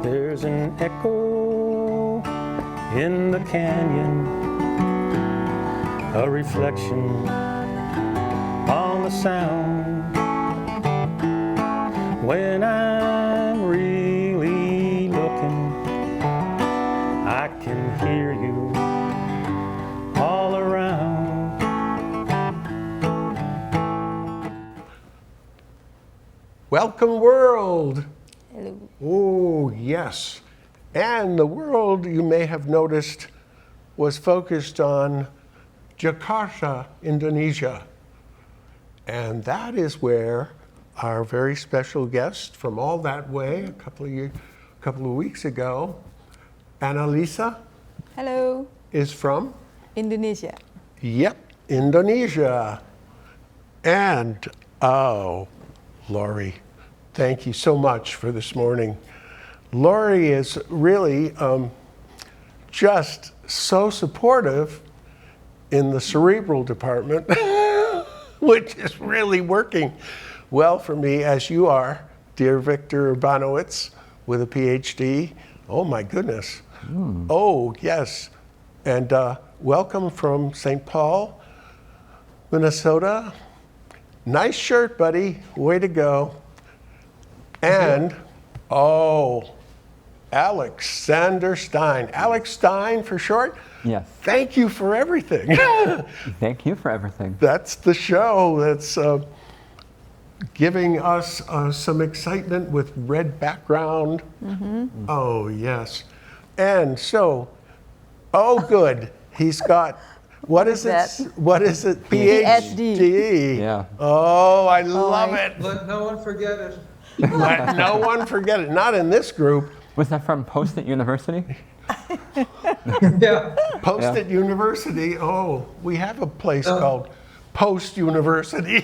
There's an echo in the canyon, a reflection on the sound. When I'm really looking, I can hear you all around. Welcome, world. Hello. Oh, yes. And the world, you may have noticed, was focused on Jakarta, Indonesia. And that is where our very special guest from all that way, a couple of weeks ago, Annalisa, Hello. is from? Indonesia. Yep, Indonesia. And, oh, Laurie, thank you so much for this morning. Laurie is really just so supportive in the cerebral department, which is really working well for me, as you are, dear Victor Urbanowitz, with a PhD. Oh my goodness. Oh, yes. And welcome from St. Paul, Minnesota. Nice shirt, buddy. Way to go. And, oh, Alexander Stein. Alex Stein for short? Yes. Thank you for everything. Thank you for everything. That's the show that's giving us some excitement with red background. Mm-hmm. Oh, yes. And so, oh, good. He's got, what is it? What is it? PhD. Yeah. Oh, I love it. Let no one forget it. Let no one forget it. Not in this group. Was that from Post-it University? Yeah. Post-it University. Oh, we have a place called Post University.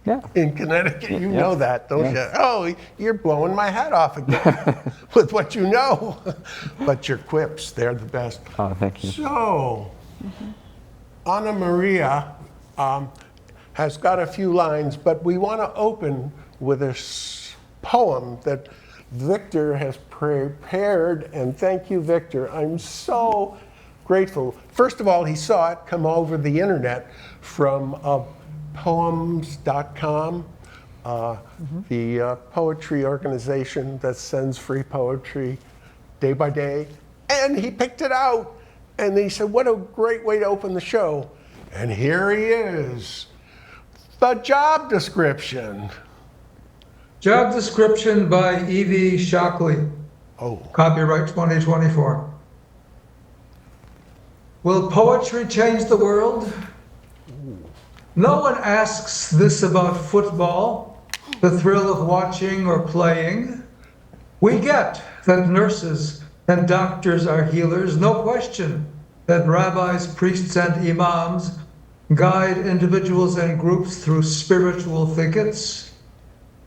Yeah. In Connecticut, you know that, don't Yes. you? Oh, you're blowing my hat off again with what you know. But your quips, they're the best. Oh, thank you. So, Anna Maria has got a few lines, but we want to open with a poem that Victor has prepared, and thank you, Victor. I'm so grateful. First of all, he saw it come over the internet from poems.com, the poetry organization that sends free poetry day by day. And he picked it out. And he said, what a great way to open the show. And here he is. The job description. Job description by Evie Shockley. Oh. Copyright 2024. Will poetry change the world? No one asks this about football, the thrill of watching or playing. We get that nurses and doctors are healers, no question that rabbis, priests, and imams guide individuals and groups through spiritual thickets.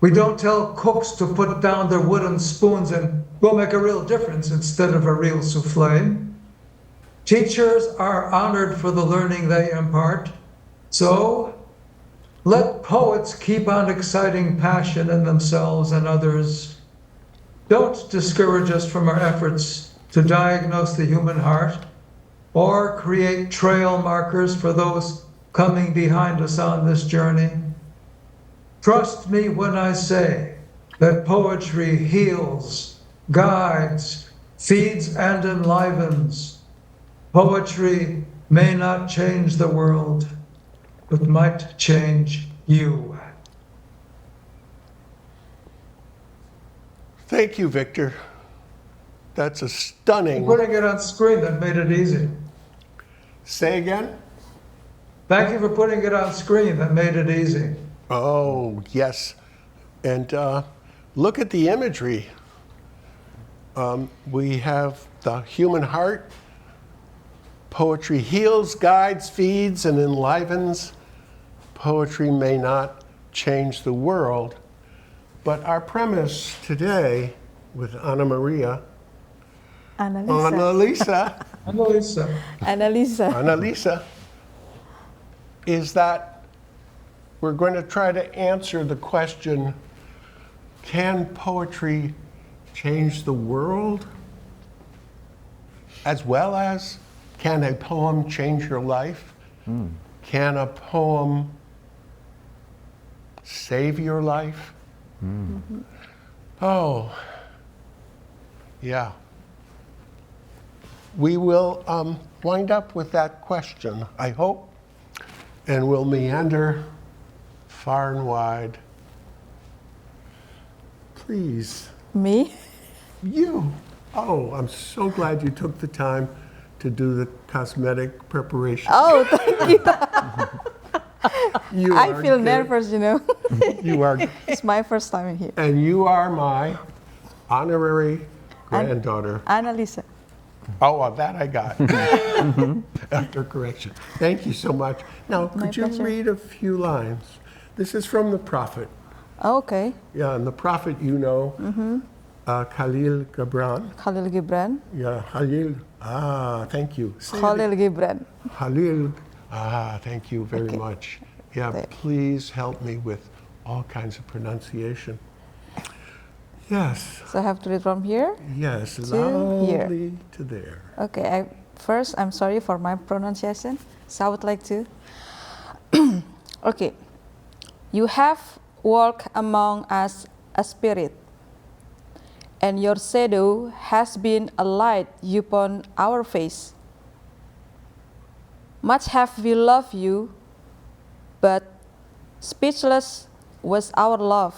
We don't tell cooks to put down their wooden spoons and we'll make a real difference instead of a real souffle. Teachers are honored for the learning they impart. So let poets keep on exciting passion in themselves and others. Don't discourage us from our efforts to diagnose the human heart or create trail markers for those coming behind us on this journey. Trust me when I say that poetry heals, guides, feeds, and enlivens. Poetry may not change the world, but might change you. Thank you, Victor. That's a stunning. Putting it on screen, that made it easy. Say again? Thank you for putting it on screen, that made it easy. Oh, yes. And look at the imagery. We have the human heart. Poetry heals, guides, feeds, and enlivens. Poetry may not change the world, but our premise today with Anna Maria, Annalisa, is that we're going to try to answer the question, can poetry change the world? As well as, can a poem change your life? Can a poem save your life? Oh, yeah. We will wind up with that question, I hope, and we'll meander far and wide. Please, Me? you. Oh, I'm so glad you took the time to do the cosmetic preparation. Oh, You I are feel good. nervous, you know. You are, It's my first time in here. and you are my honorary granddaughter. Annalisa. Oh, well, that I got. After correction. Thank you so much. Now, My could you pleasure. read a few lines? This is from the prophet. Okay. Yeah, and the prophet, you know, Khalil Gibran. Khalil Gibran. Yeah, Khalil. Ah, thank you. Say it. Khalil Gibran. Khalil. Ah, thank you very Okay. much. Yeah, There. please help me with all kinds of pronunciation. Yes, So I have to read from here. yes, here. loudly to there. Okay, first, I'm sorry for my pronunciation. So I would like to. Okay. You have walked among us a spirit, and your shadow has been a light upon our face. Much have we loved you, but speechless was our love,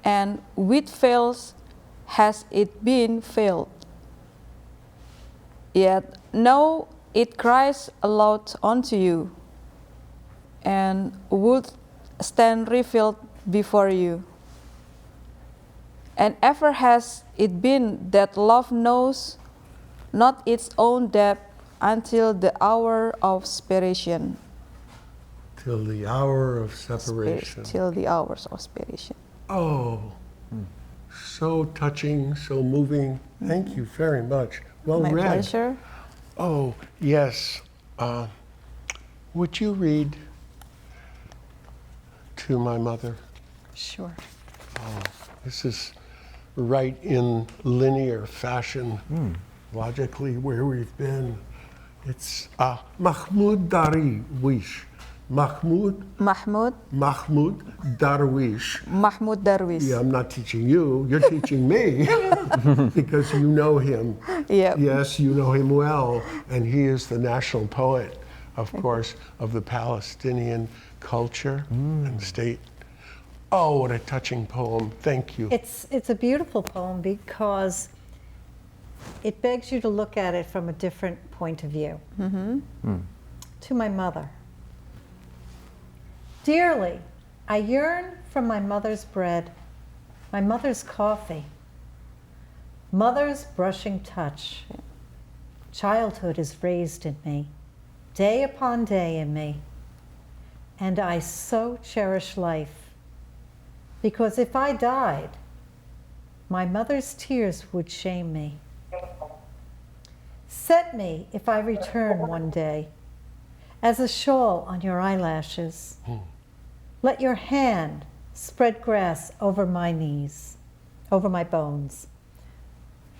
and with fails has it been failed. Yet now it cries aloud unto you, and would stand revealed before you. And ever has it been that love knows not its own depth until the hour of separation. Till the hour of separation. Till the hours of separation. Oh, so touching, so moving. Thank you very much. Well My read. pleasure. Oh, yes. Would you read to my mother? Sure. This is right in linear fashion, logically where we've been. It's Mahmoud Darwish. Mahmoud Mahmoud Darwish. Darwish. Yeah, I'm not teaching you, you're teaching me because you know him. Yep. Yes, you know him well, and he is the national poet, of course, of the Palestinian culture and state. Oh, what a touching poem. Thank you. It's a beautiful poem because it begs you to look at it from a different point of view. To my mother. Dearly, I yearn for my mother's bread, my mother's coffee, mother's brushing touch. Childhood is raised in me, day upon day in me, and I so cherish life, because if I died, my mother's tears would shame me. Set me, if I return one day, as a shawl on your eyelashes. Let your hand spread grass over my knees, over my bones.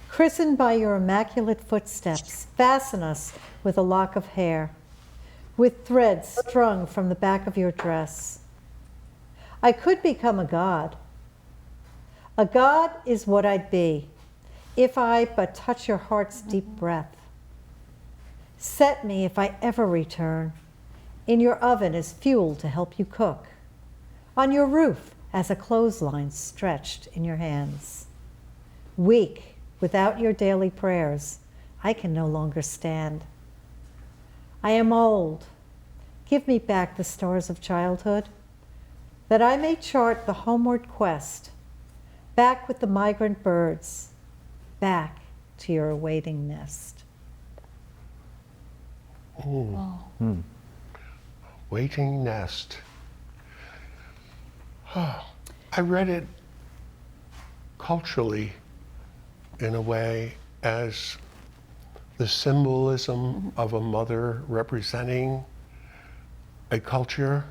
Christened by your immaculate footsteps, fasten us with a lock of hair, with threads strung from the back of your dress. I could become a god. A god is what I'd be, if I but touch your heart's deep breath. Set me, if I ever return, in your oven as fuel to help you cook, on your roof as a clothesline stretched in your hands. Weak, without your daily prayers, I can no longer stand. I am old. Give me back the stars of childhood, that I may chart the homeward quest, back with the migrant birds, back to your awaiting nest. Waiting nest. I read it culturally in a way as the symbolism of a mother representing a culture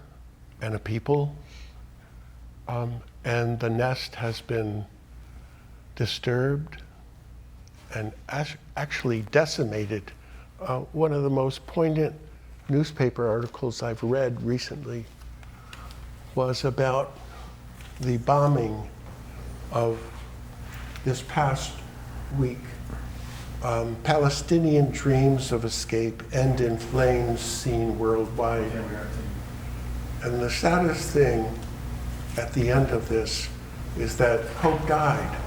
and a people. And the nest has been disturbed and actually decimated. One of the most poignant newspaper articles I've read recently was about the bombing of this past week. Palestinian dreams of escape end in flames seen worldwide. And the saddest thing at the end of this is that hope died,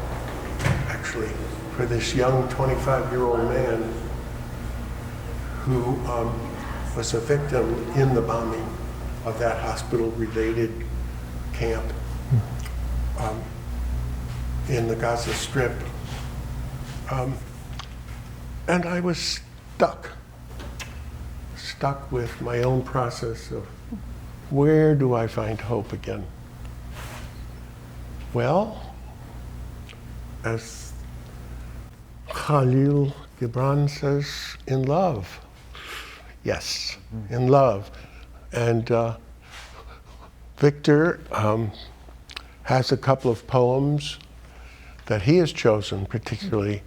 actually, for this young 25-year-old man who was a victim in the bombing of that hospital-related camp in the Gaza Strip. And I was stuck with my own process of where do I find hope again? Well, as Khalil Gibran says, in love. Yes, in love. And Victor has a couple of poems that he has chosen particularly,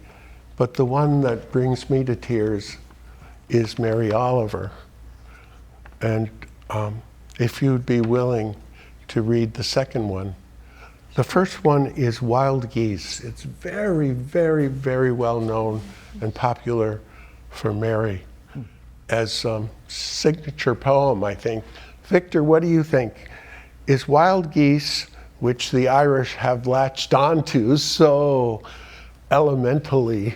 but the one that brings me to tears is Mary Oliver. And if you'd be willing to read the second one. The first one is Wild Geese. It's very, very, very well known and popular for Mary as signature poem, I think. Victor, what do you think? Is Wild Geese, which the Irish have latched onto so elementally,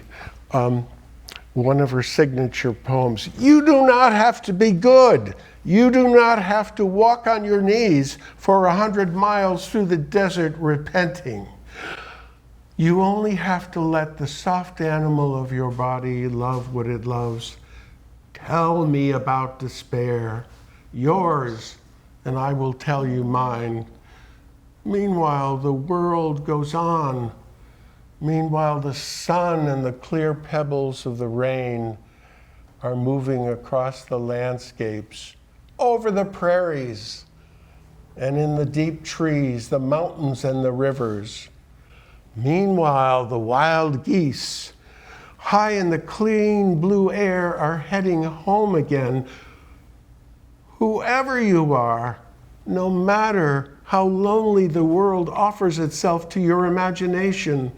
one of her signature poems? You do not have to be good. You do not have to walk on your knees for 100 miles through the desert repenting. You only have to let the soft animal of your body love what it loves. Tell me about despair, yours, and I will tell you mine. Meanwhile, the world goes on. Meanwhile, the sun and the clear pebbles of the rain are moving across the landscapes, over the prairies, and in the deep trees, the mountains and the rivers. Meanwhile, the wild geese, high in the clean blue air, are heading home again. Whoever you are, no matter how lonely the world offers itself to your imagination,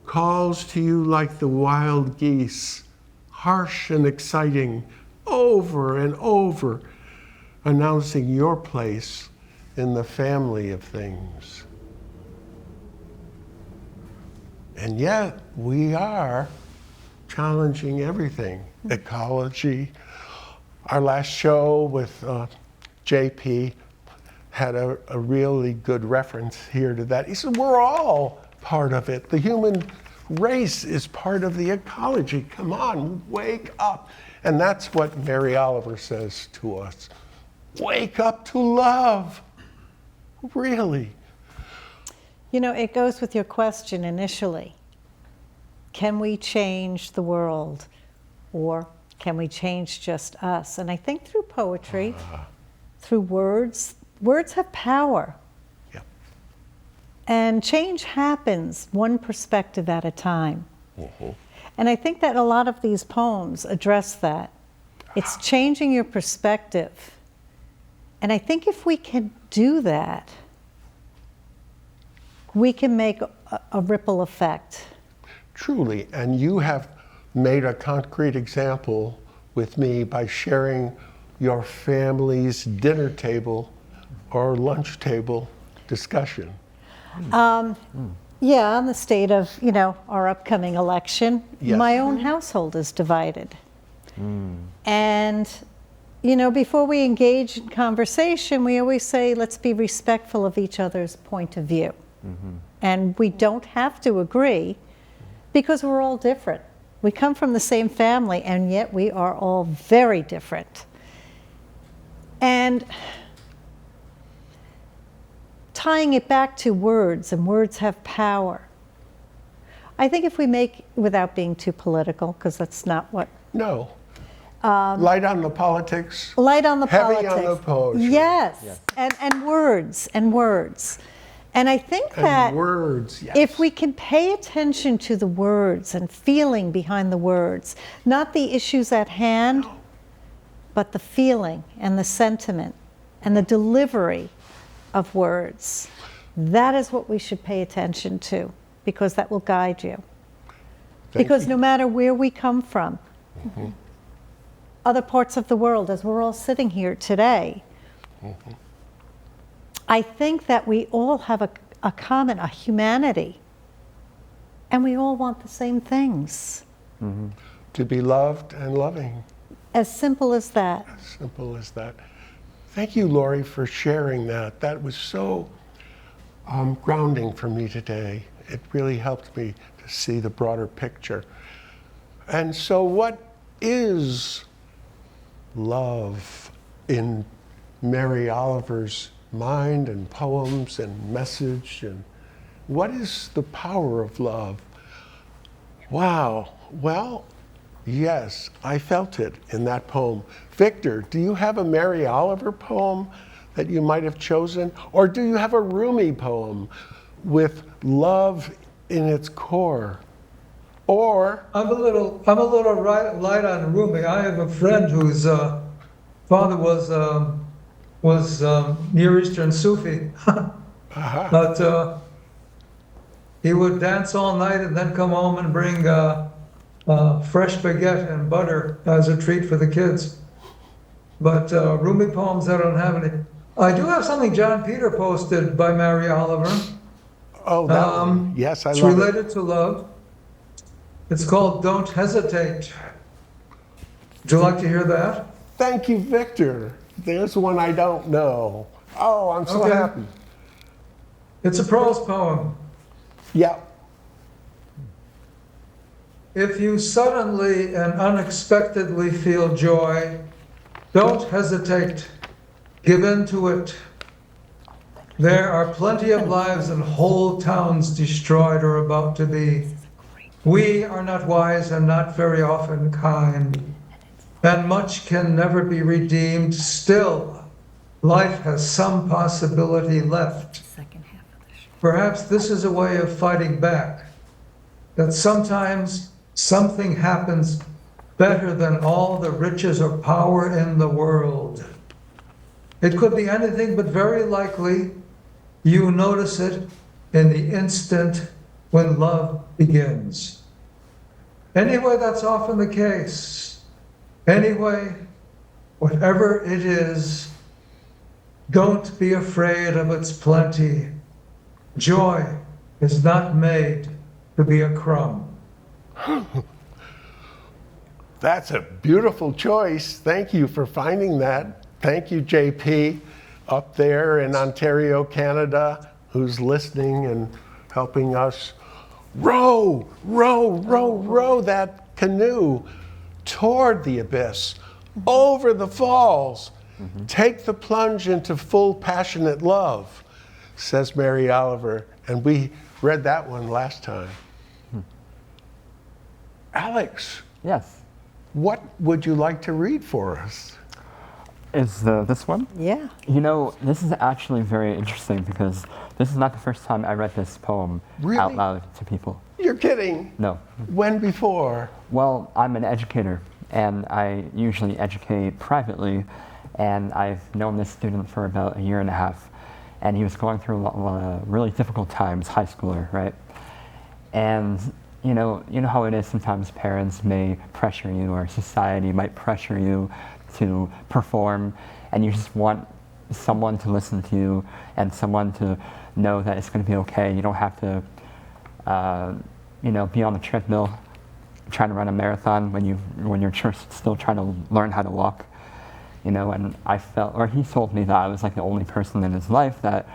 calls to you like the wild geese, harsh and exciting, over and over, announcing your place in the family of things. And yet, we are challenging everything. Ecology. Our last show with JP had a really good reference here to that. He said, we're all part of it. The human race is part of the ecology. Come on, wake up. And that's what Mary Oliver says to us. Wake up to love. Really. You know, it goes with your question initially. Can we change the world? Or can we change just us? And I think through poetry, through words, words have power. Yep. And change happens one perspective at a time. And I think that a lot of these poems address that. It's changing your perspective. And I think if we can do that, we can make a ripple effect. Truly, and you have made a concrete example with me by sharing your family's dinner table or lunch table discussion. Yeah, on the state of, you know, our upcoming election, Yes. my own household is divided. And, you know, before we engage in conversation, we always say, let's be respectful of each other's point of view. And we don't have to agree because we're all different. We come from the same family, and yet we are all very different. And tying it back to words, and words have power. I think if we make, without being too political, because that's not what. No. Light on the politics. Light on the Heavy politics. on the poetry. Yes, and words, and words. And I think And that words, yes. if we can pay attention to the words and feeling behind the words, not the issues at hand, but the feeling and the sentiment and the delivery of words, that is what we should pay attention to, because that will guide you. Thank Because you. no matter where we come from, other parts of the world, as we're all sitting here today, I think that we all have a common, a humanity, and we all want the same things. To be loved and loving. As simple as that. Simple as that. Thank you, Lori, for sharing that. That was so grounding for me today. It really helped me to see the broader picture. And so, what is love in Mary Oliver's mind and poems and message? And what is the power of love? Wow. Well, yes, I felt it in that poem. Victor, do you have a Mary Oliver poem that you might have chosen? Or do you have a Rumi poem with love in its core? Or, I'm a little light on Rumi. I have a friend whose father was Near Eastern Sufi, but he would dance all night and then come home and bring fresh baguette and butter as a treat for the kids. But Rumi poems, I don't have any. I do have something John Peter posted by Mary Oliver. oh, that one. Yes, I It's love it. related to love. It's called Don't Hesitate. Would you like to hear that? Thank you, Victor. There's one I don't know. Oh, I'm so Okay. happy. It's a prose poem. Yeah. If you suddenly and unexpectedly feel joy, don't hesitate. Give in to it. There are plenty of lives and whole towns destroyed or about to be. We are not wise and not very often kind, and much can never be redeemed. Still, life has some possibility left. Perhaps this is a way of fighting back, that sometimes something happens better than all the riches or power in the world. It could be anything, but very likely you notice it in the instant when love begins. Anyway, that's often the case. Anyway, whatever it is, don't be afraid of its plenty. Joy is not made to be a crumb. That's a beautiful choice. Thank you for finding that. Thank you, JP, up there in Ontario, Canada, who's listening and helping us row, row, row, row that canoe toward the abyss, over the falls. Take the plunge into full passionate love, says Mary Oliver. And we read that one last time. Alex, Yes. what would you like to read for us? Is this one? Yeah. You know, this is actually very interesting because this is not the first time I read this poem Really? out loud to people. You're kidding. No. When before? Well, I'm an educator, and I usually educate privately, and I've known this student for about a year and a half, and he was going through a lot of really difficult times, high schooler, right? And you know how it is. Sometimes parents may pressure you, or society might pressure you to perform, and you just want someone to listen to you and someone to know that it's going to be okay. You don't have to, be on the treadmill trying to run a marathon when you're still trying to learn how to walk. And I felt, or he told me that I was like the only person in his life that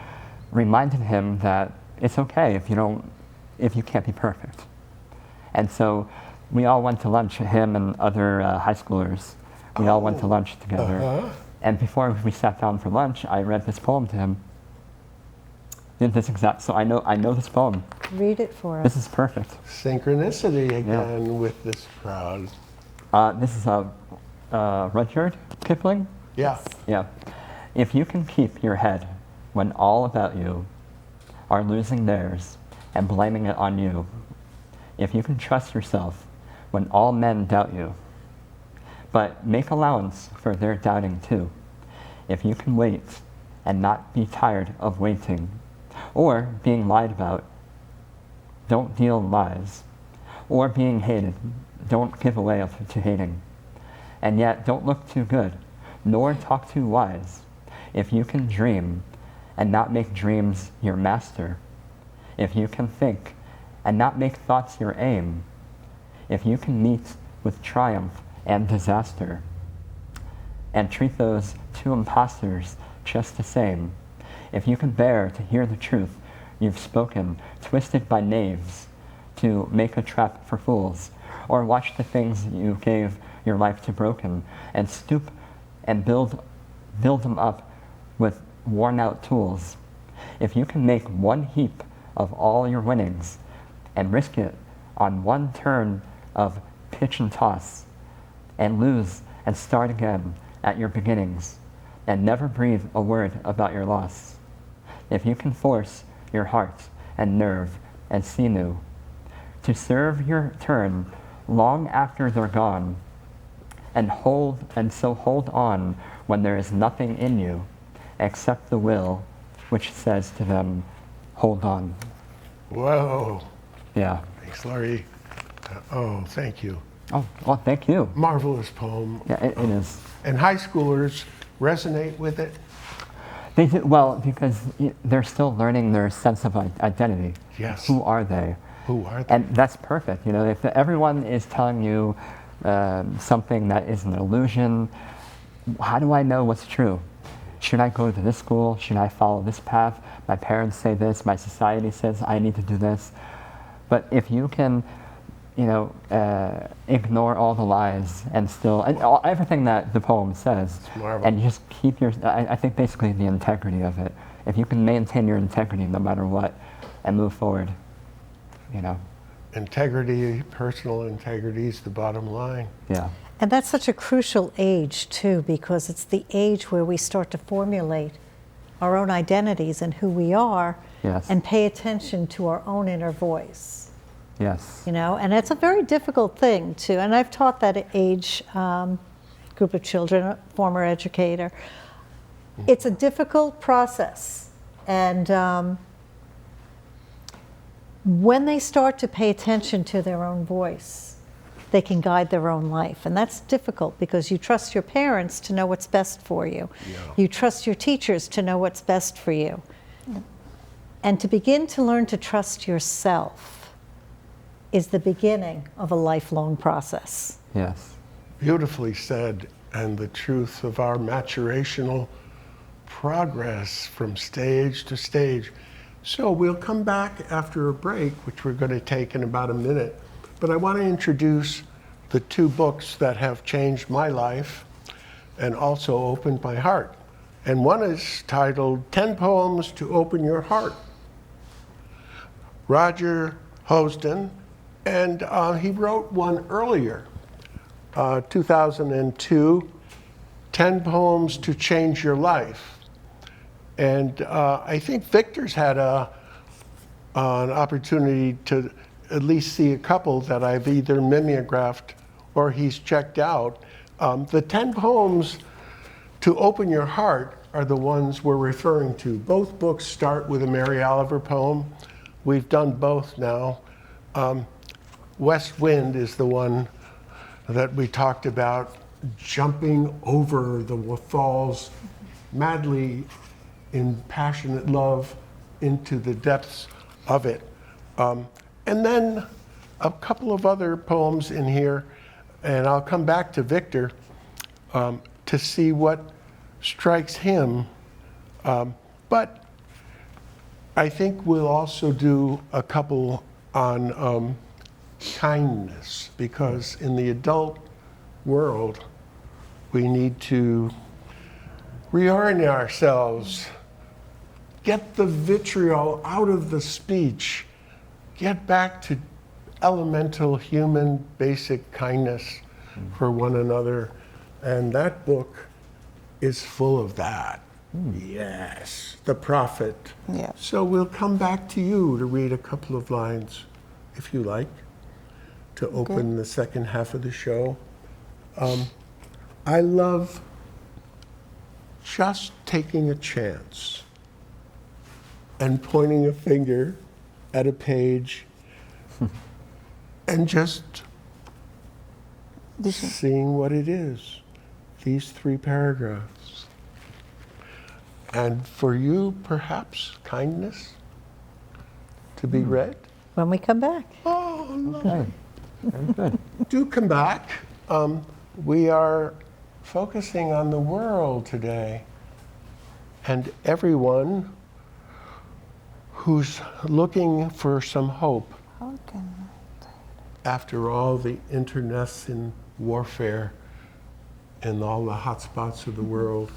reminded him that it's okay if you can't be perfect. And so we all went to lunch, him and other high schoolers. We all went to lunch together. And before we sat down for lunch, I read this poem to him. So I know this poem. Read it for us. This is perfect. Synchronicity again with this crowd. This is Rudyard Kipling. Yeah. Yeah. If you can keep your head when all about you are losing theirs and blaming it on you. If you can trust yourself when all men doubt you, but make allowance for their doubting too. If you can wait and not be tired of waiting, or being lied about, don't deal lies, or being hated, don't give away to hating. And yet don't look too good, nor talk too wise. If you can dream and not make dreams your master, if you can think and not make thoughts your aim, if you can meet with triumph and disaster, and treat those two impostors just the same, if you can bear to hear the truth you've spoken, twisted by knaves to make a trap for fools, or watch the things you gave your life to broken, and stoop and build them up with worn out tools, if you can make one heap of all your winnings and risk it on one turn of pitch and toss, and lose and start again at your beginnings, and never breathe a word about your loss, if you can force your heart and nerve and sinew to serve your turn long after they're gone, and so hold on when there is nothing in you except the will which says to them, hold on. Whoa. Yeah. Thanks, Laurie. Oh, thank you. Oh, well, thank you. Marvelous poem. Yeah, it is. And high schoolers resonate with it? They do, well, because they're still learning their sense of identity. Yes. Who are they? Who are they? And that's perfect. You know, if everyone is telling you something that is an illusion, how do I know what's true? Should I go to this school? Should I follow this path? My parents say this. My society says I need to do this. But if you can, you know, ignore all the lies and still, everything that the poem says, and just keep your, I think basically the integrity of it. If you can maintain your integrity no matter what and move forward, you know. Integrity, personal integrity is the bottom line. Yeah. And that's such a crucial age, too, because it's the age where we start to formulate our own identities and who we are, Yes. and pay attention to our own inner voice. Yes. You know, and it's a very difficult thing, too. And I've taught that age group of children, a former educator. It's a difficult process. And when they start to pay attention to their own voice, they can guide their own life. And that's difficult because you trust your parents to know what's best for you. Yeah. You trust your teachers to know what's best for you. And to begin to learn to trust yourself is the beginning of a lifelong process. Yes. Beautifully said, and the truth of our maturational progress from stage to stage. So we'll come back after a break, which we're going to take in about a minute. But I want to introduce the two books that have changed my life and also opened my heart. And one is titled 10 Poems to Open Your Heart. Roger Hosden, and he wrote one earlier, 2002, 10 Poems to Change Your Life. And I think Victor's had an opportunity to at least see a couple that I've either mimeographed or he's checked out. The 10 Poems to Open Your Heart are the ones we're referring to. Both books start with a Mary Oliver poem. We've done both now. West Wind is the one that we talked about, jumping over the falls madly in passionate love into the depths of it. And then a couple of other poems in here, and I'll come back to Victor to see what strikes him. But I think we'll also do a couple on kindness, because in the adult world, we need to reorient ourselves, get the vitriol out of the speech, get back to elemental human basic kindness for one another. And that book is full of that. Yes, the prophet. Yeah. So we'll come back to you to read a couple of lines, if you like, to open the second half of the show. I love just taking a chance and pointing a finger at a page and just seeing what it is. These 3 paragraphs. And for you, perhaps, kindness to be read? When we come back. Oh, no. Okay. Very good. Do come back. We are focusing on the world today and everyone who's looking for some hope How can after all the internecine warfare in all the hot spots of the world.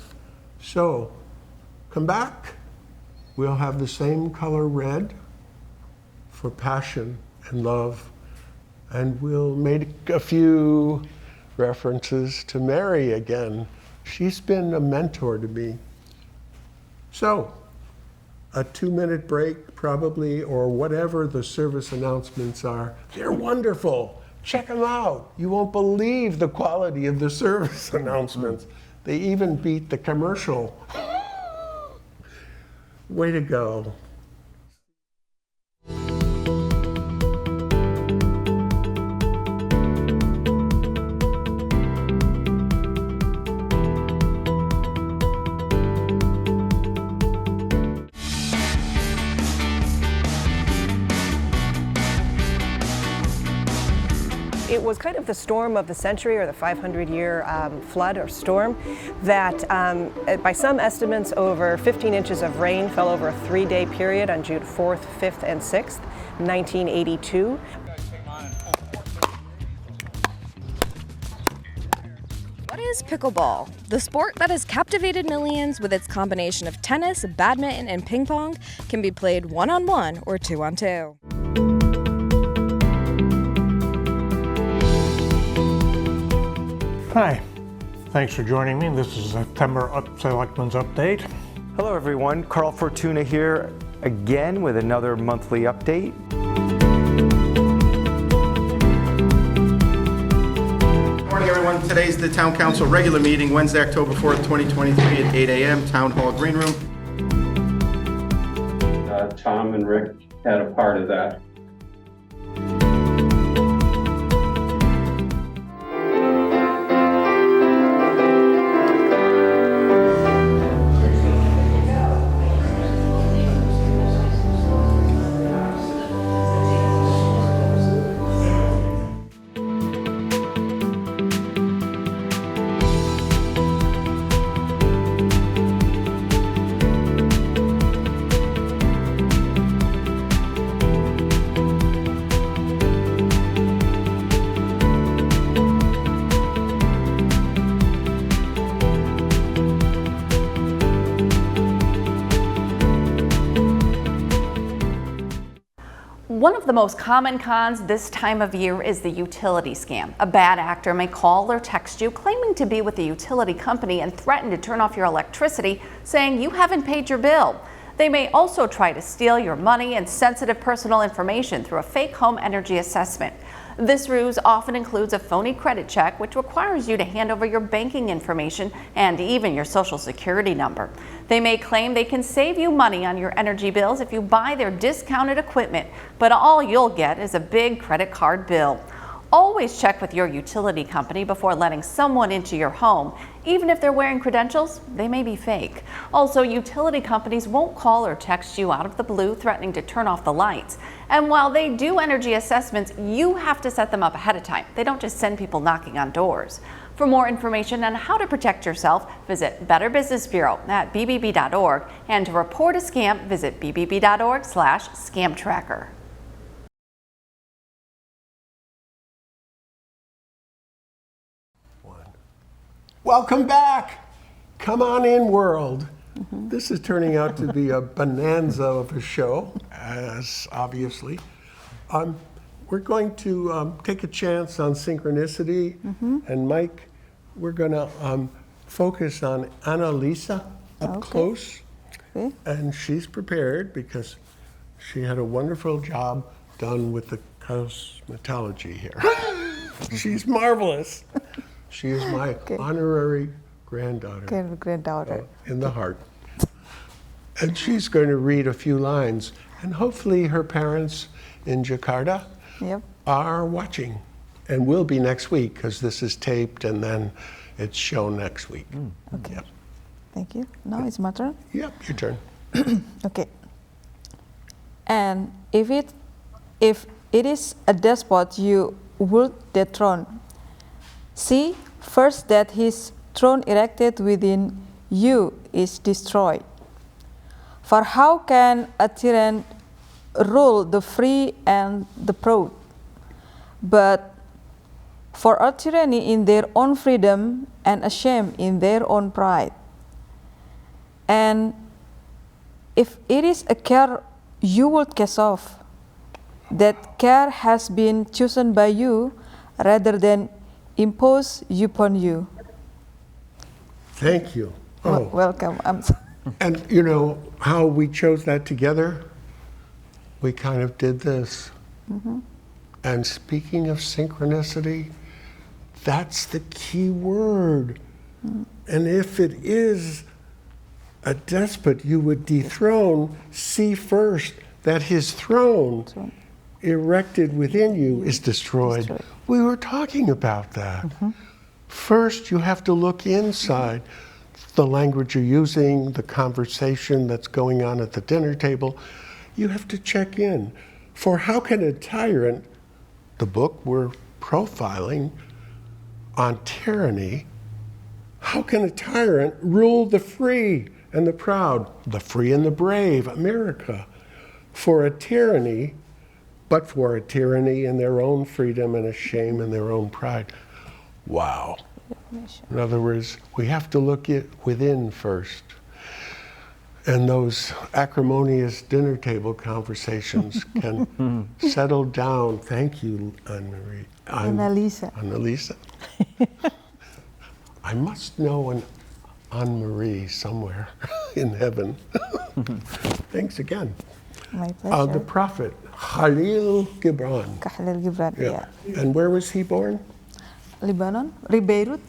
So, come back. We'll have the same color red for passion and love, and we'll make a few references to Mary again. She's been a mentor to me. So, a 2-minute break probably, or whatever the service announcements are. They're wonderful. Check them out. You won't believe the quality of the service announcements. They even beat the commercial. Way to go. It was kind of the storm of the century, or the 500-year flood or storm, that by some estimates over 15 inches of rain fell over a 3-day period on June 4th, 5th, and 6th, 1982. What is pickleball? The sport that has captivated millions with its combination of tennis, badminton, and ping pong can be played 1-on-1 or 2-on-2. Hi, thanks for joining me. This is September Selectmen's Update. Hello everyone, Carl Fortuna here again with another monthly update. Good morning everyone. Today's the Town Council regular meeting, Wednesday, October 4th, 2023 at 8 a.m., Town Hall Green Room. Tom and Rick had a part of that. One of the most common cons this time of year is the utility scam. A bad actor may call or text you claiming to be with the utility company and threaten to turn off your electricity, saying you haven't paid your bill. They may also try to steal your money and sensitive personal information through a fake home energy assessment. This ruse often includes a phony credit check, which requires you to hand over your banking information and even your social security number. They may claim they can save you money on your energy bills if you buy their discounted equipment, but all you'll get is a big credit card bill. Always check with your utility company before letting someone into your home. Even if they're wearing credentials, they may be fake. Also, utility companies won't call or text you out of the blue threatening to turn off the lights. And while they do energy assessments, you have to set them up ahead of time. They don't just send people knocking on doors. For more information on how to protect yourself, visit Better Business Bureau at bbb.org. And to report a scam, visit bbb.org/scam-tracker. Welcome back. Come on in, world. This is turning out to be a bonanza of a show, as obviously. We're going to take a chance on synchronicity. And Mike, we're going to focus on Annalisa. up Okay. close. Okay. And she's prepared because she had a wonderful job done with the cosmetology here. She's marvelous. She is my honorary granddaughter Granddaughter. in the heart. And she's going to read a few lines. And hopefully her parents in Jakarta Yep. are watching and will be next week because this is taped and then it's shown next week. Okay. Yep. Thank you. Now it's my turn. Yep, your turn. Okay. And if it is a despot you would dethrone, see first that his throne erected within you is destroyed. For how can a tyrant rule the free and the proud? But for a tyranny in their own freedom and a shame in their own pride. And if it is a care you would cast off, that care has been chosen by you rather than imposed upon you. Thank you. Oh, Welcome. and you know how we chose that together? We kind of did this. And speaking of synchronicity, that's the key word. And if it is a despot you would dethrone, see first that his throne erected within you is destroyed. We were talking about that. First, you have to look inside the language you're using, the conversation that's going on at the dinner table. You have to check in. For how can a tyrant, the book we're profiling on tyranny, how can a tyrant rule the free and the proud, the free and the brave, America? For a tyranny, but for a tyranny in their own freedom and a shame in their own pride. Wow. In other words, we have to look within first. And those acrimonious dinner table conversations can settle down. Thank you, Anne-Marie. Annalisa. Annalisa. I must know an Anne-Marie somewhere in heaven. Thanks again. My pleasure. The prophet, Khalil Gibran. Khalil Gibran, yeah. And where was he born? Lebanon? Beirut?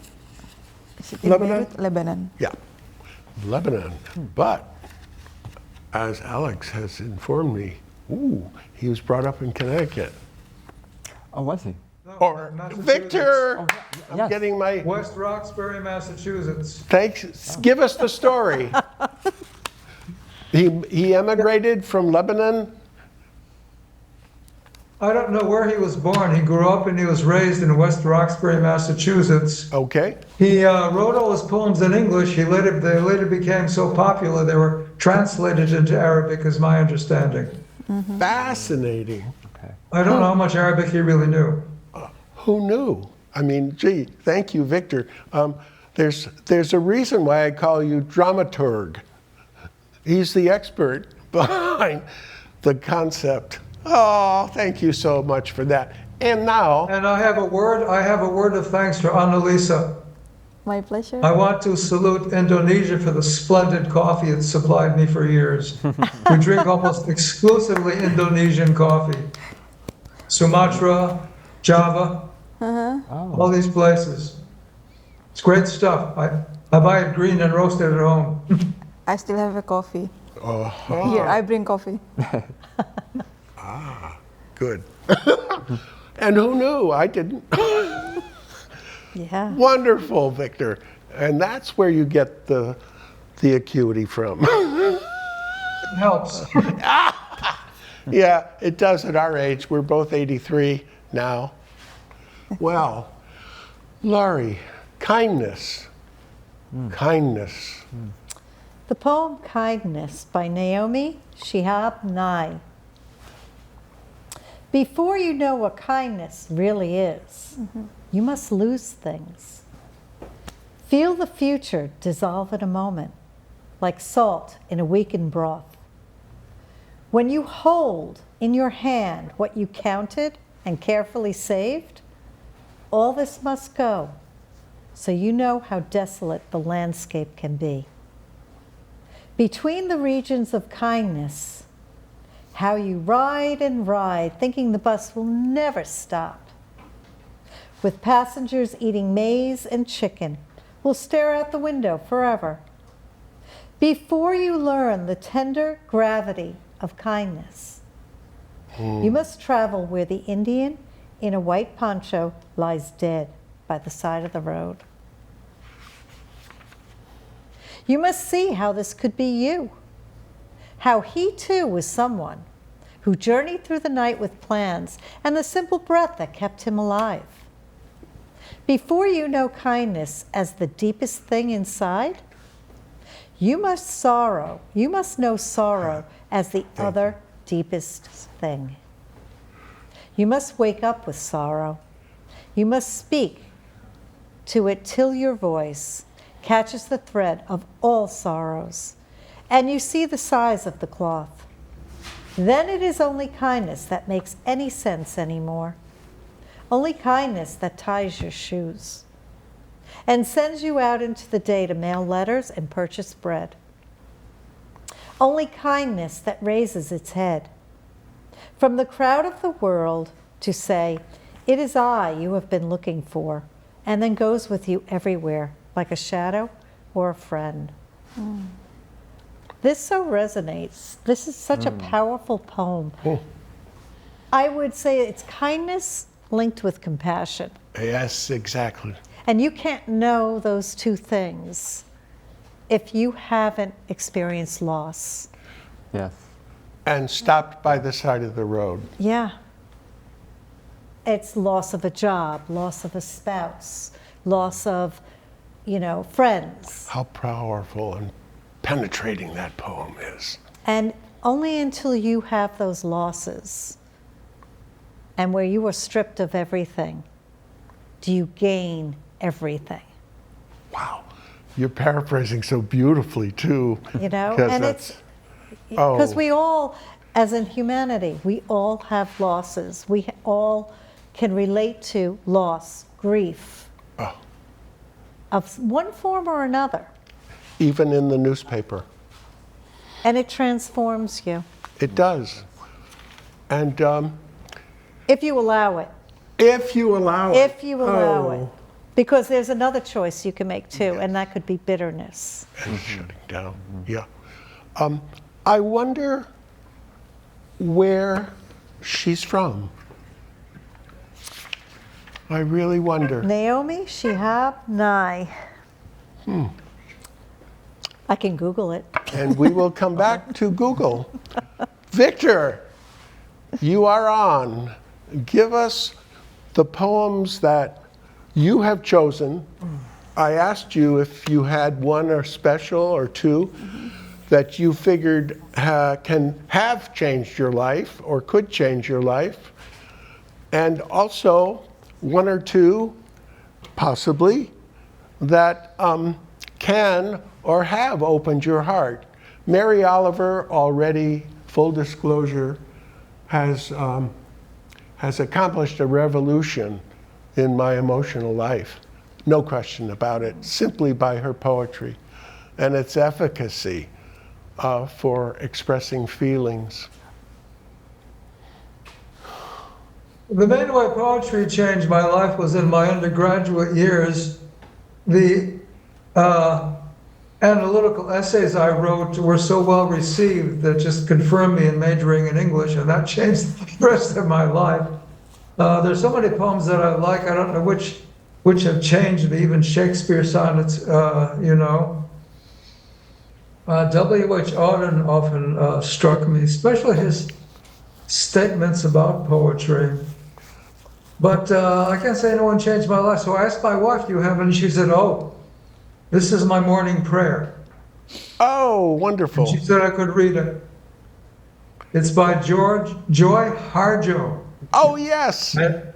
Is it in Lebanon? Beirut? Lebanon. Yeah, Lebanon. But as Alex has informed me, he was brought up in Connecticut. Oh, was he? Or Victor! I'm getting my... West Roxbury, Massachusetts. Thanks. Give us the story. He emigrated from Lebanon. I don't know where he was born. He grew up and he was raised in West Roxbury, Massachusetts. Okay. He wrote all his poems in English. They later became so popular they were translated into Arabic, is my understanding. Fascinating. I don't know how much Arabic he really knew. Who knew? I mean, gee, thank you, Victor. There's a reason why I call you dramaturg. He's the expert behind the concept. Oh, thank you so much for that. And now... And I have a word of thanks for Annalisa. My pleasure. I want to salute Indonesia for the splendid coffee it's supplied me for years. We drink almost exclusively Indonesian coffee. Sumatra, Java, all these places. It's great stuff. I buy it green and roasted at home. I still have a coffee. Uh-huh. Here, I bring coffee. Good. And who knew? I didn't. Yeah. Wonderful, Victor. And that's where you get the acuity from. It helps. Yeah, it does at our age. We're both 83 now. Well, Laurie, kindness. Kindness. The poem Kindness by Naomi Shihab Nye. Before you know what kindness really is, you must lose things. Feel the future dissolve in a moment, like salt in a weakened broth. When you hold in your hand what you counted and carefully saved, all this must go, so you know how desolate the landscape can be. Between the regions of kindness, how you ride and ride, thinking the bus will never stop. With passengers eating maize and chicken, will stare out the window forever. Before you learn the tender gravity of kindness, you must travel where the Indian in a white poncho lies dead by the side of the road. You must see how this could be you, how he too was someone who journeyed through the night with plans and the simple breath that kept him alive. Before you know kindness as the deepest thing inside, you must know sorrow as the other deepest thing. You must wake up with sorrow. You must speak to it till your voice catches the thread of all sorrows, and you see the size of the cloth. Then it is only kindness that makes any sense anymore. Only kindness that ties your shoes and sends you out into the day to mail letters and purchase bread. Only kindness that raises its head from the crowd of the world to say, "It is I you have been looking for," and then goes with you everywhere like a shadow or a friend. This so resonates. This is such a powerful poem. I would say it's kindness linked with compassion. Yes, exactly. And you can't know those two things if you haven't experienced loss. Yes. And stopped by the side of the road. Yeah. It's loss of a job, loss of a spouse, loss of, friends. How powerful and penetrating that poem is. And only until you have those losses and where you are stripped of everything do you gain everything. Wow. You're paraphrasing so beautifully, too. And it's because we all, as in humanity, we all have losses. We all can relate to loss, grief, of one form or another. Even in the newspaper. And it transforms you. It does. And if you allow it. If you allow it. If you allow it. Because there's another choice you can make too, and that could be bitterness. And shutting down. Yeah. I wonder where she's from. I really wonder. Naomi Shihab Nye. I can Google it. And we will come back to Google. Victor, you are on. Give us the poems that you have chosen. I asked you if you had one or special or two that you figured can have changed your life or could change your life. And also one or two, possibly, that can or have opened your heart. Mary Oliver already, full disclosure, has accomplished a revolution in my emotional life. No question about it, simply by her poetry and its efficacy for expressing feelings. The main way poetry changed my life was in my undergraduate years. The analytical essays I wrote were so well received that just confirmed me in majoring in English, and that changed the rest of my life. There's so many poems that I like. I don't know which have changed me, even Shakespeare sonnets, W.H. Auden often struck me, especially his statements about poetry. But I can't say anyone changed my life. So I asked my wife, "Do you have any?" She said, "Oh, this is my morning prayer." Oh, wonderful. And she said I could read it. It's by Joy Harjo. Oh, yes. Do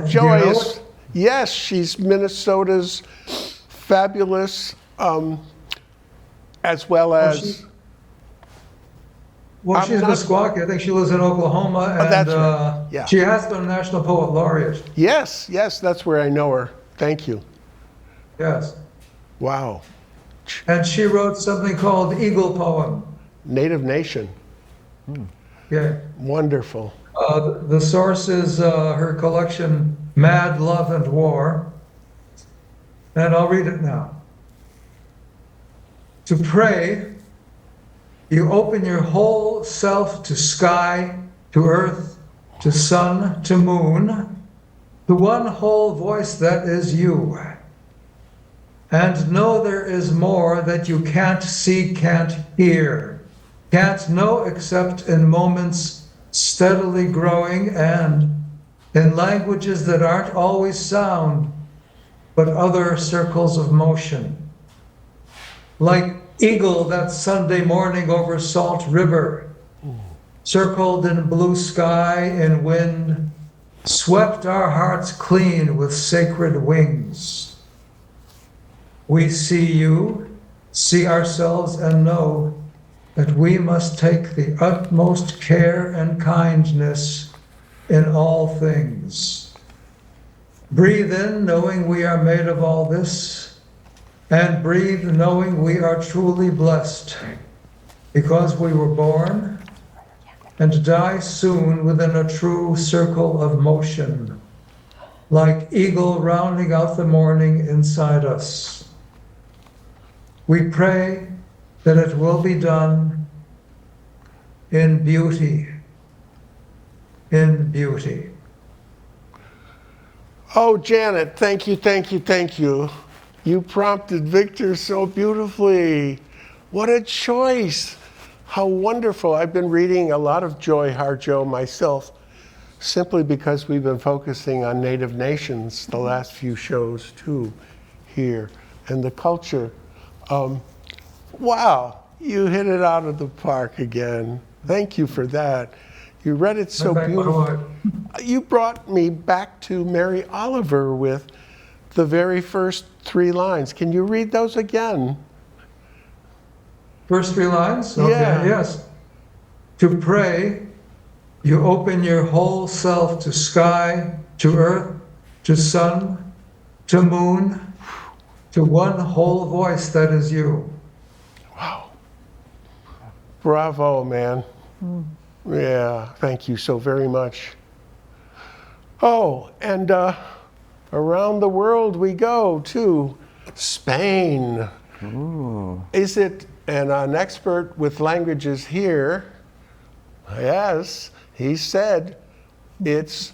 Joy you know is, yes, she's Minnesota's fabulous, as well as... she's Meskwaki. I think she lives in Oklahoma. And that's right. Yeah. She has been a National Poet Laureate. Yes, that's where I know her. Thank you. Yes. Wow. And she wrote something called Eagle Poem. Native Nation. Yeah. Wonderful. The source is her collection, Mad Love and War. And I'll read it now. To pray, you open your whole self to sky, to earth, to sun, to moon, to one whole voice that is you. And know there is more that you can't see, can't hear, can't know except in moments steadily growing and in languages that aren't always sound, but other circles of motion. Like eagle that Sunday morning over Salt River, circled in blue sky and wind, swept our hearts clean with sacred wings. We see you, see ourselves, and know that we must take the utmost care and kindness in all things. Breathe in, knowing we are made of all this, and breathe knowing we are truly blessed, because we were born and die soon within a true circle of motion, like eagle rounding out the morning inside us. We pray that it will be done in beauty, in beauty. Oh, Janet, thank you, thank you, thank you. You prompted Victor so beautifully. What a choice. How wonderful. I've been reading a lot of Joy Harjo myself, simply because we've been focusing on Native nations the last few shows too here, and the culture. Wow, you hit it out of the park again. Thank you for that. You read it so beautifully. You brought me back to Mary Oliver with the very first 3 lines. Can you read those again? First 3 lines? Okay, Yeah. yes. To pray, you open your whole self to sky, to earth, to sun, to moon, to one whole voice that is you. Wow. Bravo, man. Yeah, thank you so very much. Oh, and around the world we go to Spain. Ooh. Is it, and an expert with languages here, yes, he said it's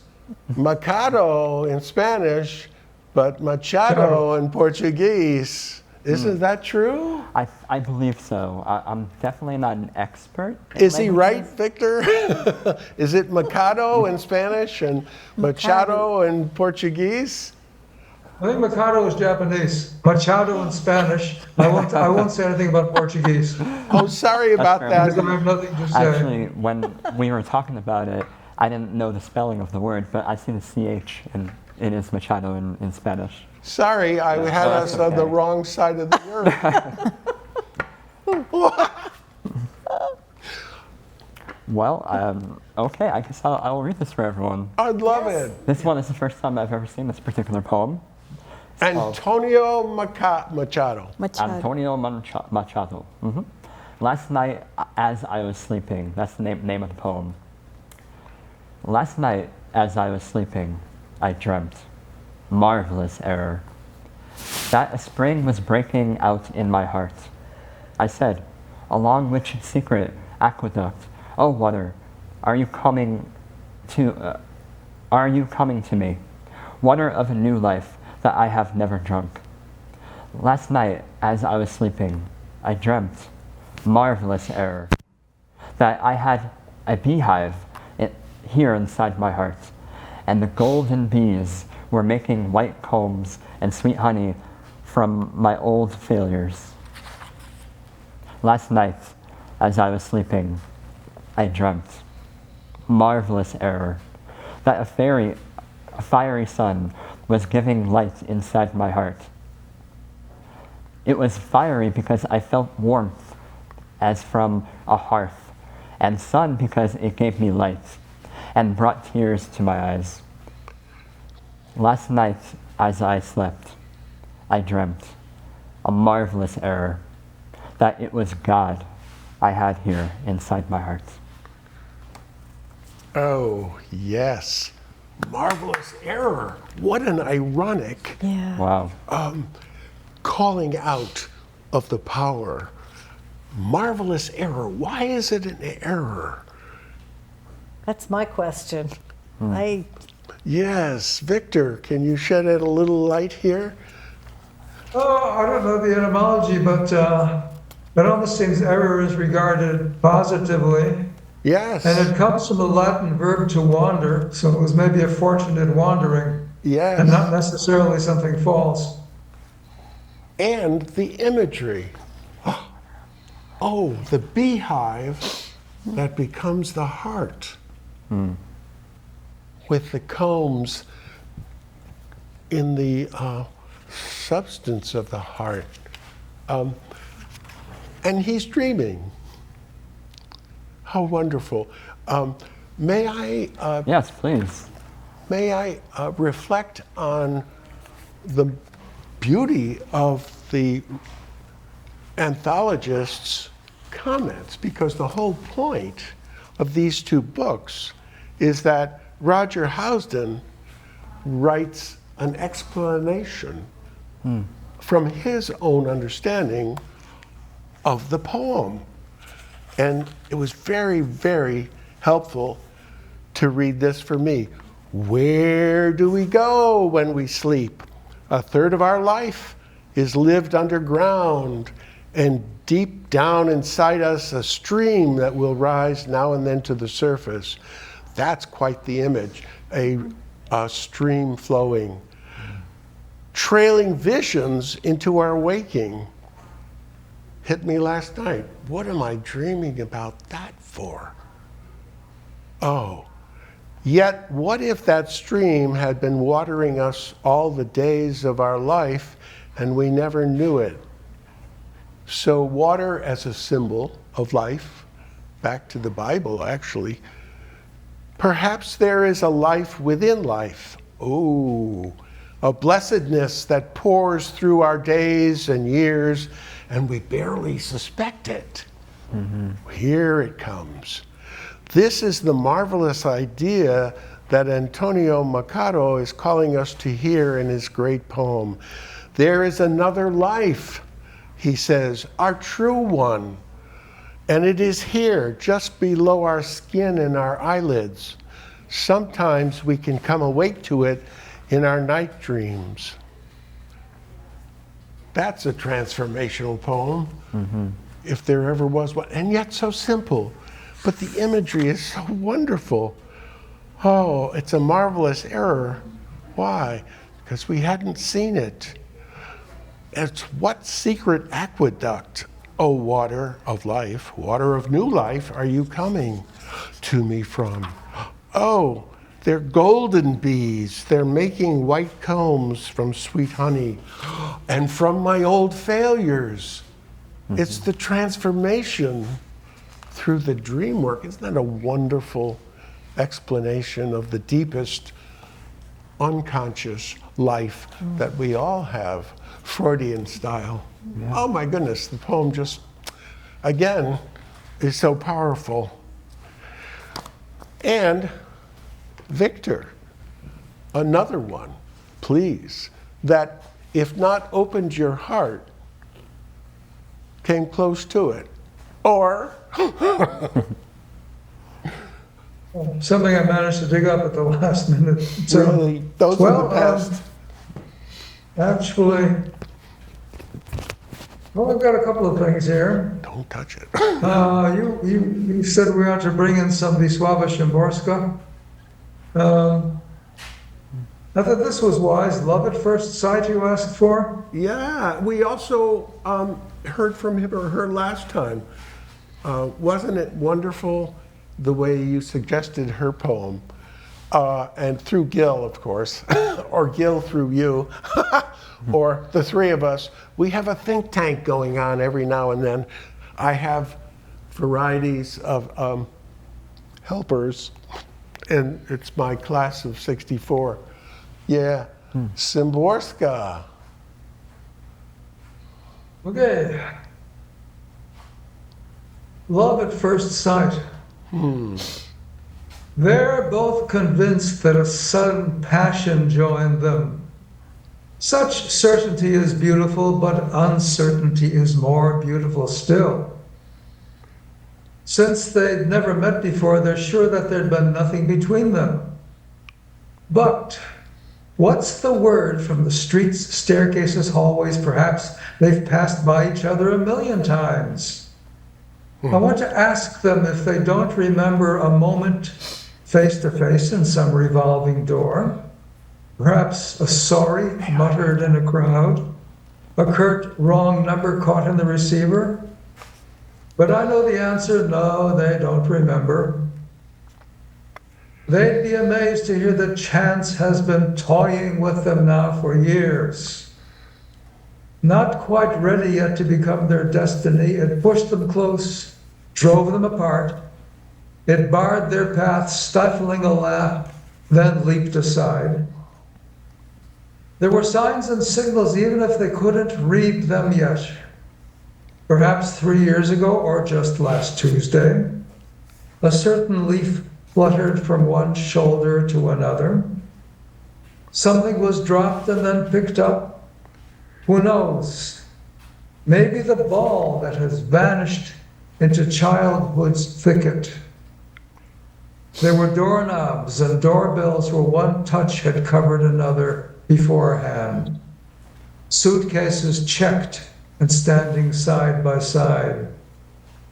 Machado in Spanish, but Machado in Portuguese. Isn't that true? I believe so. I'm definitely not an expert. Is he right, Victor? Is it Machado in Spanish and Machado in Portuguese? I think Machado is Japanese. Machado in Spanish. I won't say anything about Portuguese. Oh, sorry about that. Because I have nothing to say. Actually, when we were talking about it, I didn't know the spelling of the word, but I see the CH, and it is Machado in Spanish. Sorry, I had us on the wrong side of the earth. Well, okay, I guess I'll read this for everyone. I'd love it. This one is the first time I've ever seen this particular poem. Antonio Machado. Antonio Machado. Last night, as I was sleeping, that's the name of the poem. Last night, as I was sleeping, I dreamt, marvelous error, that a spring was breaking out in my heart. I said, along which secret aqueduct, oh water, are you coming to me? Water of a new life that I have never drunk. Last night, as I was sleeping, I dreamt, marvelous error, that I had a beehive here inside my heart, and the golden bees were making white combs and sweet honey from my old failures. Last night, as I was sleeping, I dreamt, marvelous error, that a fiery sun was giving light inside my heart. It was fiery because I felt warmth as from a hearth, and sun because it gave me light and brought tears to my eyes. Last night, as I slept, I dreamt, a marvelous error, that it was God I had here inside my heart. Oh, yes. Marvelous error. What an ironic Wow. calling out of the power. Marvelous error. Why is it an error? That's my question. Yes, Victor, can you shed a little light here? Oh, I don't know the etymology, but it almost seems error is regarded positively. Yes. And it comes from the Latin verb to wander, so it was maybe a fortunate wandering, Yes. and not necessarily something false. And the imagery. Oh, the beehive that becomes the heart. With the combs in the substance of the heart. And he's dreaming. How wonderful. May I? Yes, please. May I reflect on the beauty of the anthologist's comments, because the whole point of these two books is that Roger Housden writes an explanation from his own understanding of the poem. And it was very, very helpful to read this for me. Where do we go when we sleep? A third of our life is lived underground, and deep down inside us, a stream that will rise now and then to the surface. That's quite the image, a stream flowing. Trailing visions into our waking. Hit me last night. What am I dreaming about that for? Oh, yet what if that stream had been watering us all the days of our life and we never knew it? So water as a symbol of life, back to the Bible actually. Perhaps there is a life within life. Oh, a blessedness that pours through our days and years, and we barely suspect it. Here it comes. This is the marvelous idea that Antonio Machado is calling us to hear in his great poem. There is another life, he says, our true one, and it is here, just below our skin and our eyelids. Sometimes we can come awake to it in our night dreams. That's a transformational poem, if there ever was one, and yet so simple. But the imagery is so wonderful. Oh, it's a marvelous error. Why? Because we hadn't seen it. It's what secret aqueduct, O water of life, water of new life, are you coming to me from? Oh, they're golden bees. They're making white combs from sweet honey and from my old failures. It's the transformation through the dream work. Isn't that a wonderful explanation of the deepest unconscious life that we all have, Freudian style? Oh my goodness, the poem just, again, is so powerful. And Victor, another one, please, that if not opened your heart, came close to it. Or Something I managed to dig up at the last minute. So, really, those are the best. Actually, well, I've got a couple of things here. Don't touch it. You said we ought to bring in some Wisława Szymborska. I thought this was wise. Love at first sight you asked for? Yeah, we also heard from him or her last time. Wasn't it wonderful the way you suggested her poem? And through Gil, of course, or Gil through you, or the three of us. We have a think tank going on every now and then. I have varieties of helpers, and it's my class of 64. Yeah, Szymborska. Okay. Love at first sight. They're both convinced that a sudden passion joined them. Such certainty is beautiful, but uncertainty is more beautiful still. Since they'd never met before, they're sure that there'd been nothing between them. But what's the word from the streets, staircases, hallways? Perhaps they've passed by each other 1,000,000 times. I want to ask them if they don't remember a moment face to face in some revolving door. Perhaps a sorry muttered in a crowd, a curt wrong number caught in the receiver. But I know the answer, no, they don't remember. They'd be amazed to hear that chance has been toying with them now for years. Not quite ready yet to become their destiny, it pushed them close, drove them apart. It barred their path, stifling a laugh, then leaped aside. There were signs and signals even if they couldn't read them yet. Perhaps 3 years ago or just last Tuesday, a certain leaf fluttered from one shoulder to another. Something was dropped and then picked up. Who knows? Maybe the ball that has vanished into childhood's thicket. There were doorknobs and doorbells where one touch had covered another beforehand. Suitcases checked and standing side by side.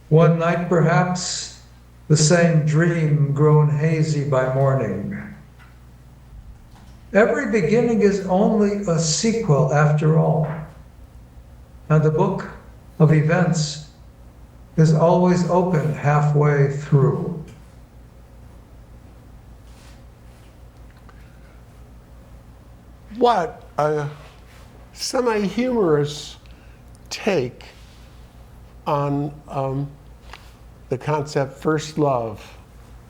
One night, perhaps, the same dream grown hazy by morning. Every beginning is only a sequel after all. And the book of events is always open halfway through. What a semi-humorous take on the concept first love.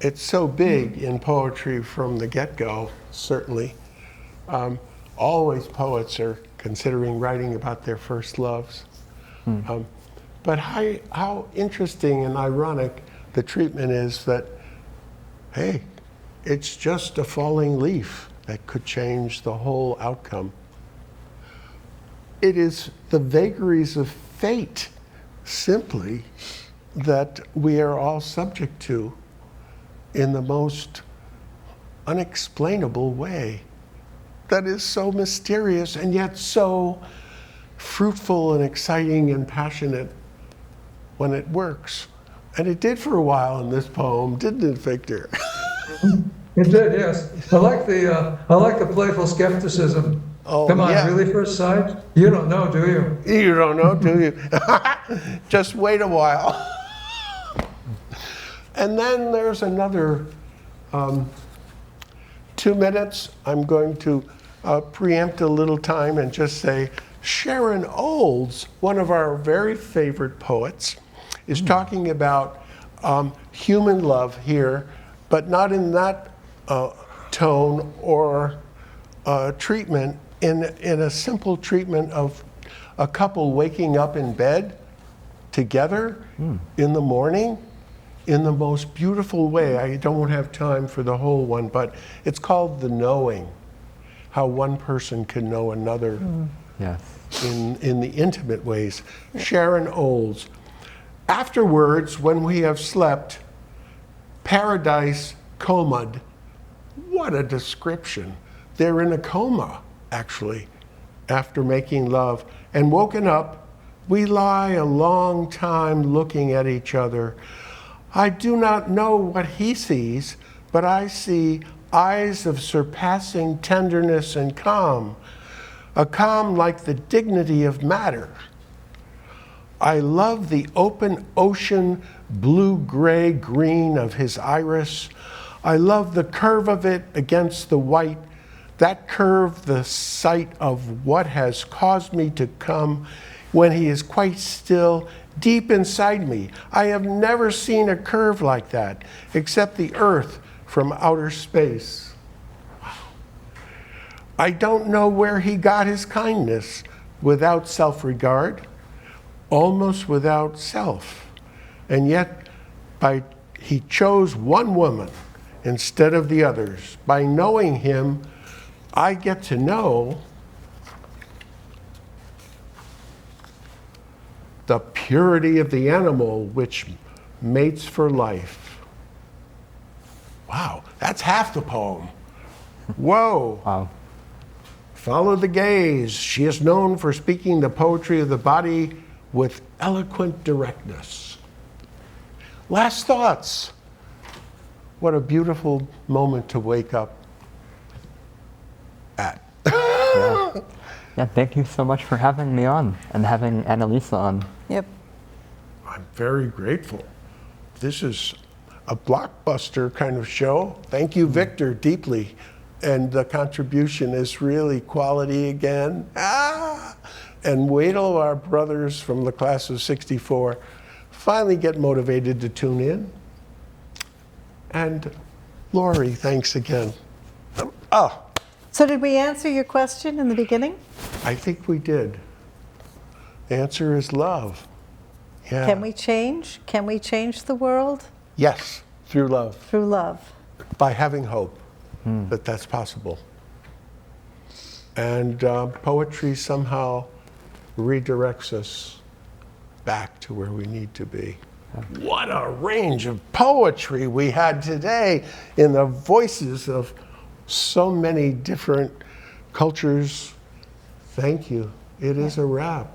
It's so big in poetry from the get-go, certainly. Always poets are considering writing about their first loves. But how interesting and ironic the treatment is that, hey, it's just a falling leaf that could change the whole outcome. It is the vagaries of fate, simply, that we are all subject to in the most unexplainable way. That is so mysterious and yet so fruitful and exciting and passionate when it works. And it did for a while in this poem, didn't it, Victor? It did, yes. I like the playful skepticism. Oh, Come on, yeah. really first sight? You don't know, do you? You don't know, do you? Just wait a while. And then there's another 2 minutes. I'm going to preempt a little time and just say Sharon Olds, one of our very favorite poets, is talking about human love here, but not in that tone or treatment, in a simple treatment of a couple waking up in bed together in the morning in the most beautiful way. I don't have time for the whole one, but it's called The Knowing, how one person can know another Yes. in the intimate ways. Sharon Olds. Afterwards, when we have slept, paradise comaed. What a description. They're in a coma, actually, after making love. And woken up, we lie a long time looking at each other. I do not know what he sees, but I see eyes of surpassing tenderness and calm, a calm like the dignity of matter. I love the open ocean blue-gray green of his iris. I love the curve of it against the white, that curve the sight of what has caused me to come when he is quite still deep inside me. I have never seen a curve like that, except the earth from outer space. Wow. I don't know where he got his kindness without self-regard. almost without self. And yet, he chose one woman instead of the others. By knowing him, I get to know the purity of the animal which mates for life. Wow, that's half the poem. Whoa. Wow. Follow the gaze. She is known for speaking the poetry of the body with eloquent directness. Last thoughts. What a beautiful moment to wake up at. Yeah, thank you so much for having me on and having Annalisa on. Yep. I'm very grateful. This is a blockbuster kind of show. Thank you, Victor, deeply. And the contribution is really quality again. And wait till our brothers from the class of '64 finally get motivated to tune in. And Lori, thanks again. So did we answer your question in the beginning? I think we did. The answer is love. Yeah. Can we change? Can we change the world? Yes, through love. Through love. By having hope that that's possible. And poetry somehow redirects us back to where we need to be. What a range of poetry we had today in the voices of so many different cultures. Thank you. It is a wrap.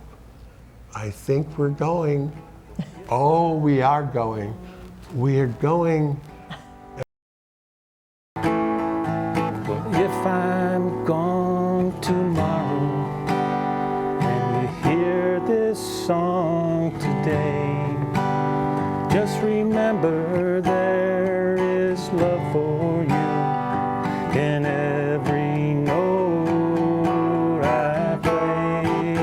I think we're going. Oh, we are going. We are going. If I'm gone tomorrow and you hear this song today, just remember there is love for you in every note I play.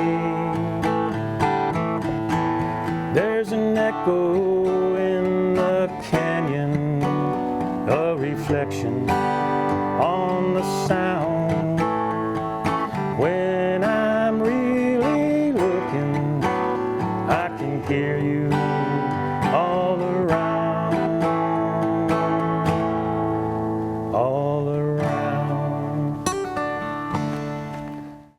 There's an echo in the canyon, a reflection on the sound. When I'm really looking, I can hear you